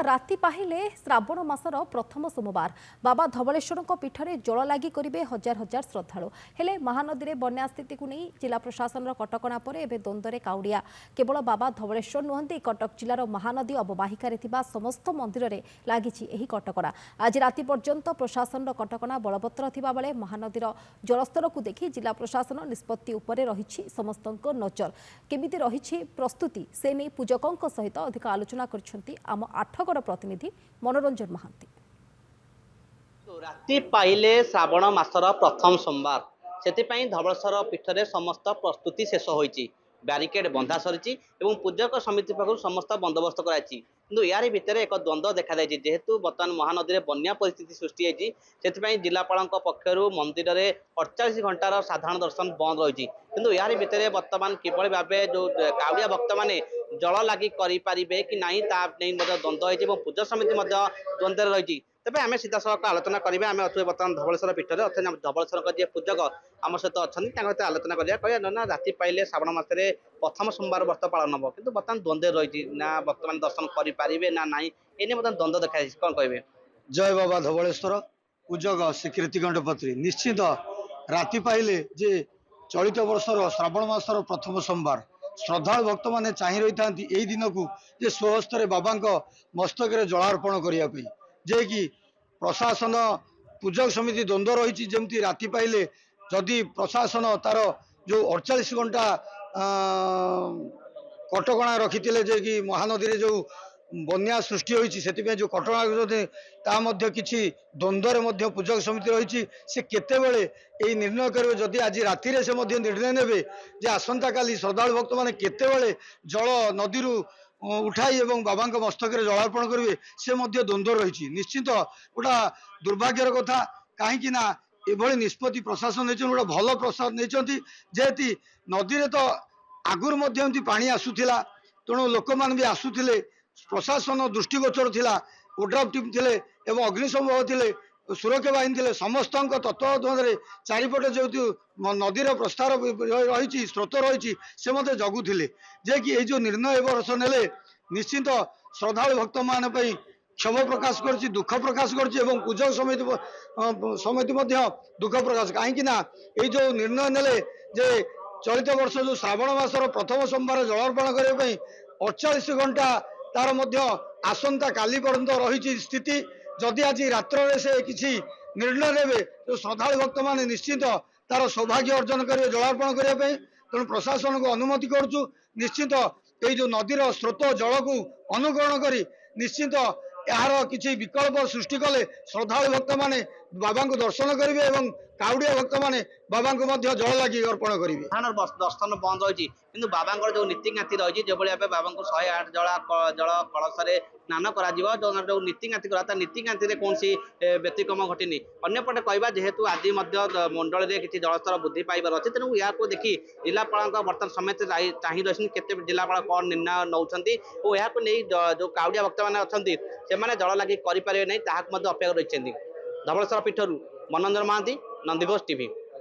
राति पाहिले श्रावण मासर प्रथम सोमवार बाबा धवलेश्वर पीठरे जल लगी करेंगे हजार हजार श्रद्धालु हेले महानदी में बन्या स्थिति को नहीं जिला प्रशासन कटकणा पर एवं द्वंद्वे काउड़िया केवल बाबा धवलेश्वर नुहति कटक जिलार महानदी अवबाहिकार समस्त मंदिर में लगी कटकणा आज राति पर्यंत प्रशासन कटकणा बलवत्तर थिबा बेले महानदीर जलस्तर को देखि जिला प्रशासन निष्पत्ति उपरे रही समस्त नजर केमिति रही प्रस्तुति से नहीं पूजकों सहित अधिक आलोचना करछंती आम आठगड़ प्रतिनिधि मनोरंजन महांती। राति पाइले श्रावण मासर प्रथम सोमवार से धवलेश्वर पीठरे समस्त प्रस्तुति शेष होईची ब्यारिकेड बंधा सरी पूजक समिति पाखु समस्त बंदोबस्त कराई यार भितर एक द्वंद्व देखा जेहेतु बर्तमान महानदी में बन्या परिस्थिति सृष्टि होती से जिलापाल पक्षर मंदिर में 48 घंटार साधारण दर्शन बंद रही किंतु यार भितर बर्तमान किभली भाव जो काउड़िया भक्त मैंने जल लगी करें कि नहीं द्वंद्व होती पूजक समिति द्वंद्व रही तेज आम सीधा सड़क आलोचना करेंगे आम अच्छे बर्तमान धवलेश्वर पीठर अच्छे धवलेश्वर जी पूजक आम सहित अच्छा आलोचना करा ना राति पाइले श्रावण मासरे प्रथम सोमवार व्रत पालन हम कि बर्तमान द्वंद्व रही ना बर्तमान दर्शन करें ना ना ये बर्तमान द्वंद्व देखा कौन कहे। जय बाबा धवलेश्वर पूजक श्रीकीर्ति गंडपत्री निश्चित राति पाइले जे चलित वर्षर श्रावण मासर प्रथम सोमवार श्रद्धा भक्त मैंने चाह रही था यही दिन को जे स्वहस्तर बाबा मस्तक जलार्पण करने जे कि प्रशासन पूजक समिति द्वंद्व रही जमती राति पाइले जदि प्रशासन तार जो 48 घंटा कटकणा रखी जे कि महानदी में जो बन्या सृष्टि होती से जो कटकणा किसी द्वंद्व पूजक समिति रही से केतेबेले यही निर्णय करेंगे जदि आज राति से निर्णय नेबे जे आसंता काली श्रद्धालु भक्त मैंने केतेबेले जल नदी उठाई एवं बाबा मस्तक जलार्पण करेंगे से द्वंद्व रही निश्चित गोटा दुर्भाग्यर कथा कहीं एभली निष्पत्ति प्रशासन नहीं गोटे भल प्रसाद नहीं जेहेतु नदी में तो आगुरी पानी आसूला तेणु लोक मैंने भी आसूले प्रशासन दृष्टिगोचर थिला ओड्राफ टीम थिले एवं अग्निशम थिले सुरक्षा बाहिनी थिले समस्त तत्वावधान चारिपटे जो नदीर प्रस्तार रही स्रोत रही से मत जगुले जे कि जो निर्णय वर्ष नेले निश्चित श्रद्धालु भक्त मान क्षोभ प्रकाश कर दुख प्रकाश कर पूजक समिति दुख प्रकाश कहीं जो निर्णय नेले जे चलित वर्ष जो श्रावण मासर प्रथम सोमवार जलार्पण करने 48 घंटा तार आसंता काली पर्यंत रही स्थिति जदि आज रात्र से किसी निर्णय नेबे तो श्रद्धालु भक्त मैंने निश्चित तार सौभाग्य अर्जन करेंगे जलार्पण करने तेणु प्रशासन को अनुमति करुचु निश्चित ये जो नदीर स्रोत जल को अनुकरण कर निश्चित यार किसी विकल्प सृष्टि कले श्रद्धालु भक्त मैंने बाबा को दर्शन करेंगे और काउड़िया भक्त मैंने बाबा को जल लगी अर्पण करेंगे दर्शन बंद रही किंतु बाबा जो नीतिकांति रही जो भाई बाबा को 108 जल कलश स्नान कर जो नीतिकांति करा नीतिकांति कौन व्यतिक्रम घटनी अंपटे कहवा जेहेतु आज मंडल में किसी जलस्तर वृद्धि पाइबार अच्छे तेणु या देखी जिलापाल बर्तमान समेत चाह रही केते जिलापाल कौन निर्णय नौकरी और यहाँ जो काउड़िया भक्त मैंने अच्छा से जल लगी करें नहीं अपेक्षा रही धवलेश्वर पीठर मनोरंजन महांती नंदीघोष टीवी।